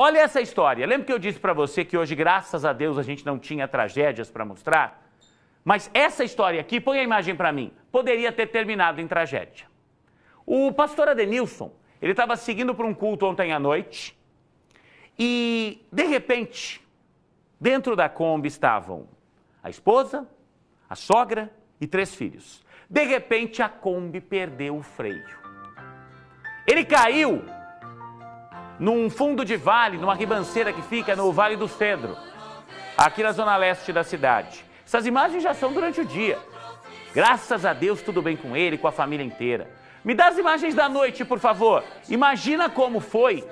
Olha essa história. Lembra que eu disse para você que hoje, graças a Deus, a gente não tinha tragédias para mostrar? Mas essa história aqui, põe a imagem para mim, poderia ter terminado em tragédia. O pastor Adenilson, ele estava seguindo para um culto ontem à noite e, de repente, dentro da Kombi estavam a esposa, a sogra e 3 filhos. De repente, a Kombi perdeu o freio. Ele caiu num fundo de vale, numa ribanceira que fica no Vale do Cedro, aqui na zona leste da cidade. Essas imagens já são durante o dia. Graças a Deus, tudo bem com ele, com a família inteira. Me dá as imagens da noite, por favor. Imagina como foi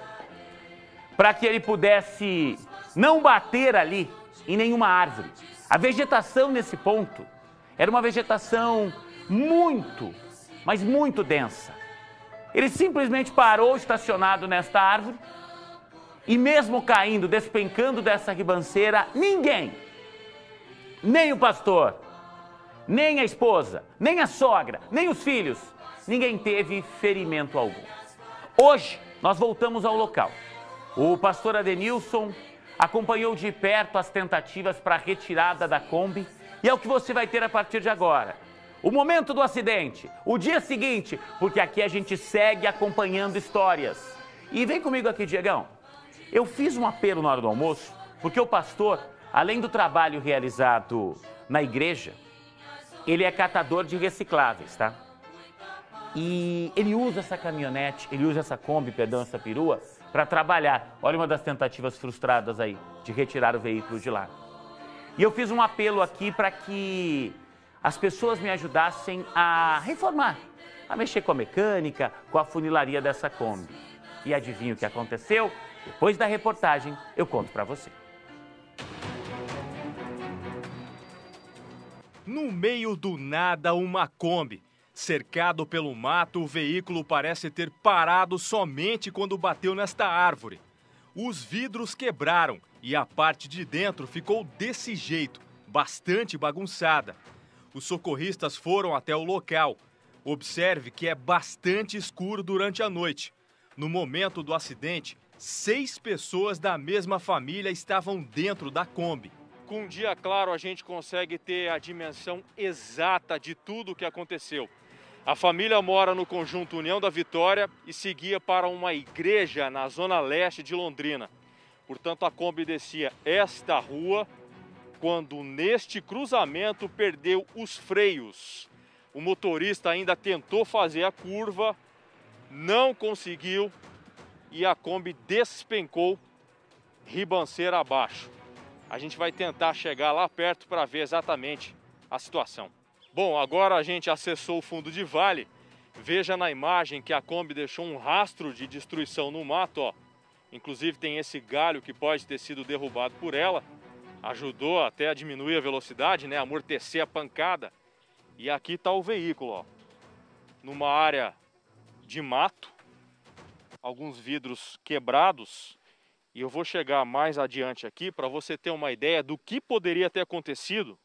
para que ele pudesse não bater ali em nenhuma árvore. A vegetação nesse ponto era uma vegetação muito, mas muito densa. Ele simplesmente parou estacionado nesta árvore e mesmo caindo, despencando dessa ribanceira, ninguém, nem o pastor, nem a esposa, nem a sogra, nem os filhos, ninguém teve ferimento algum. Hoje, nós voltamos ao local. O pastor Adenilson acompanhou de perto as tentativas para a retirada da Kombi e é o que você vai ter a partir de agora. O momento do acidente, o dia seguinte, porque aqui a gente segue acompanhando histórias. E vem comigo aqui, Diegão. Eu fiz um apelo na hora do almoço, porque o pastor, além do trabalho realizado na igreja, ele é catador de recicláveis, tá? E ele usa essa caminhonete, ele usa essa Kombi, perdão, essa perua, para trabalhar. Olha uma das tentativas frustradas aí, de retirar o veículo de lá. E eu fiz um apelo aqui para que as pessoas me ajudassem a reformar, a mexer com a mecânica, com a funilaria dessa Kombi. E adivinha o que aconteceu? Depois da reportagem, eu conto para você. No meio do nada, uma Kombi. Cercado pelo mato, o veículo parece ter parado somente quando bateu nesta árvore. Os vidros quebraram e a parte de dentro ficou desse jeito, bastante bagunçada. Os socorristas foram até o local. Observe que é bastante escuro durante a noite. No momento do acidente, 6 pessoas da mesma família estavam dentro da Kombi. Com um dia claro, a gente consegue ter a dimensão exata de tudo o que aconteceu. A família mora no conjunto União da Vitória e seguia para uma igreja na zona leste de Londrina. Portanto, a Kombi descia esta rua quando neste cruzamento perdeu os freios. O motorista ainda tentou fazer a curva, não conseguiu e a Kombi despencou ribanceira abaixo. A gente vai tentar chegar lá perto para ver exatamente a situação. Bom, agora a gente acessou o fundo de vale. Veja na imagem que a Kombi deixou um rastro de destruição no mato, ó. Inclusive tem esse galho que pode ter sido derrubado por ela. Ajudou até a diminuir a velocidade, né? Amortecer a pancada. E aqui está o veículo, ó. Numa área de mato. Alguns vidros quebrados. E eu vou chegar mais adiante aqui para você ter uma ideia do que poderia ter acontecido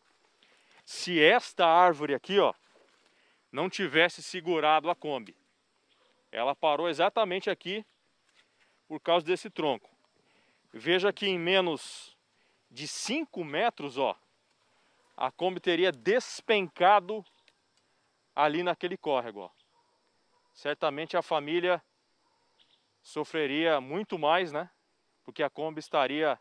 se esta árvore aqui, ó, não tivesse segurado a Kombi. Ela parou exatamente aqui por causa desse tronco. Veja que em menos de 5 metros, ó, a Kombi teria despencado ali naquele córrego, ó. Certamente a família sofreria muito mais, né? Porque a Kombi estaria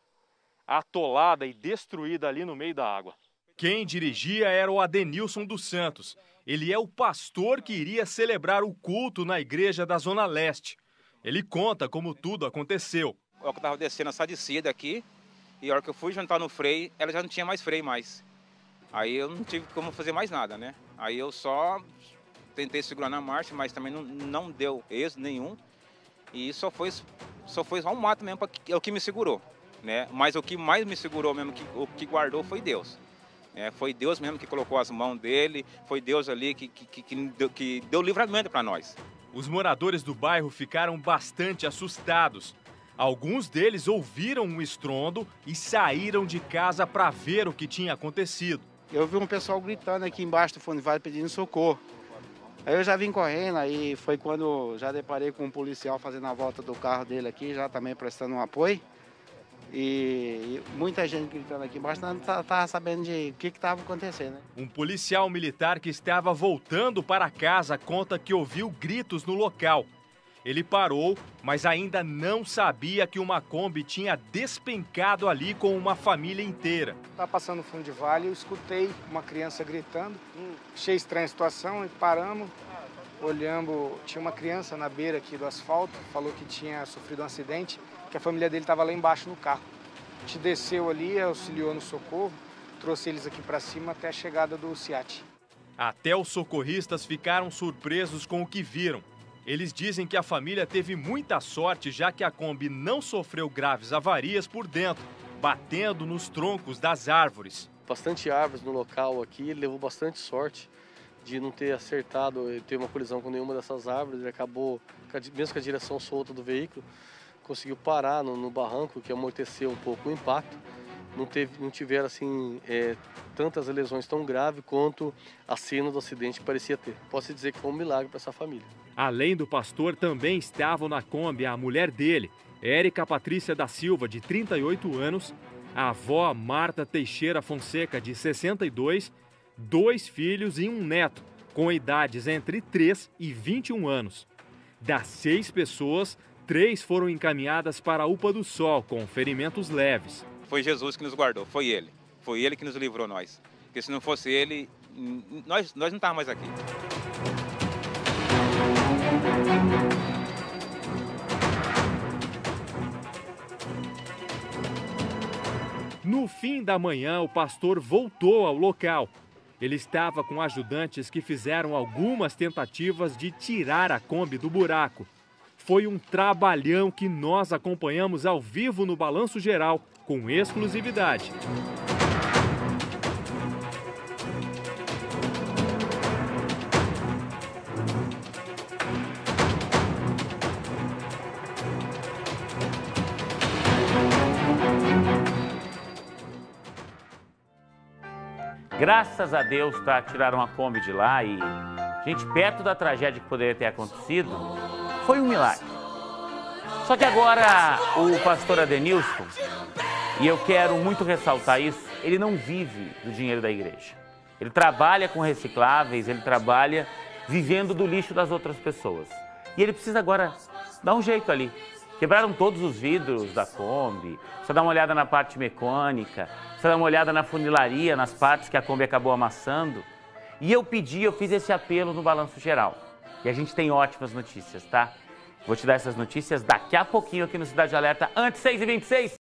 atolada e destruída ali no meio da água. Quem dirigia era o Adenilson dos Santos. Ele é o pastor que iria celebrar o culto na igreja da Zona Leste. Ele conta como tudo aconteceu. Eu estava descendo essa descida aqui e a hora que eu fui juntar no freio, ela já não tinha mais freio mais. Aí eu não tive como fazer mais nada, né? Aí eu só tentei segurar na marcha, mas também não deu êxito nenhum. E só foi só um mato mesmo, é o que me segurou, né? Mas o que mais me segurou mesmo, o que guardou foi Deus. Foi Deus mesmo que colocou as mãos dele, foi Deus ali que deu livramento para nós. Os moradores do bairro ficaram bastante assustados. Alguns deles ouviram um estrondo e saíram de casa para ver o que tinha acontecido. Eu vi um pessoal gritando aqui embaixo do fundo de vale pedindo socorro. Aí eu já vim correndo, aí foi quando já deparei com um policial fazendo a volta do carro dele aqui, já também prestando um apoio. E muita gente gritando aqui embaixo, não estava sabendo de o que estava acontecendo, né? Um policial militar que estava voltando para casa conta que ouviu gritos no local. Ele parou, mas ainda não sabia que uma Kombi tinha despencado ali com uma família inteira. Estava passando no fundo de vale, eu escutei uma criança gritando. Achei estranha a situação e paramos. Olhando, tinha uma criança na beira aqui do asfalto, falou que tinha sofrido um acidente, que a família dele estava lá embaixo no carro. A gente desceu ali, auxiliou no socorro, trouxe eles aqui para cima até a chegada do SEAT. Até os socorristas ficaram surpresos com o que viram. Eles dizem que a família teve muita sorte, já que a Kombi não sofreu graves avarias por dentro, batendo nos troncos das árvores. Bastante árvores no local aqui, ele levou bastante sorte de não ter acertado, ter uma colisão com nenhuma dessas árvores. Ele acabou, mesmo com a direção solta do veículo, conseguiu parar no barranco, que amorteceu um pouco o impacto. Não tiveram assim, tantas lesões tão graves quanto a cena do acidente parecia ter. Posso dizer que foi um milagre para essa família. Além do pastor, também estavam na Kombi a mulher dele, Érica Patrícia da Silva, de 38 anos, a avó Marta Teixeira Fonseca, de 62, 2 filhos e um neto, com idades entre 3 e 21 anos. Das 6 pessoas, 3 foram encaminhadas para a UPA do Sol, com ferimentos leves. Foi Jesus que nos guardou, foi ele que nos livrou nós. Porque se não fosse ele, nós não estávamos mais aqui. No fim da manhã, o pastor voltou ao local. Ele estava com ajudantes que fizeram algumas tentativas de tirar a Kombi do buraco. Foi um trabalhão que nós acompanhamos ao vivo no Balanço Geral, com exclusividade. Graças a Deus, tá, tiraram a Kombi de lá e, gente, perto da tragédia que poderia ter acontecido, foi um milagre. Só que agora o pastor Adenilson, e eu quero muito ressaltar isso, ele não vive do dinheiro da igreja. Ele trabalha com recicláveis, ele trabalha vivendo do lixo das outras pessoas. E ele precisa agora dar um jeito ali. Quebraram todos os vidros da Kombi, precisa dar uma olhada na parte mecânica, precisa dar uma olhada na funilaria, nas partes que a Kombi acabou amassando. E eu fiz esse apelo no Balanço Geral. E a gente tem ótimas notícias, tá? Vou te dar essas notícias daqui a pouquinho aqui no Cidade Alerta, antes 6h26.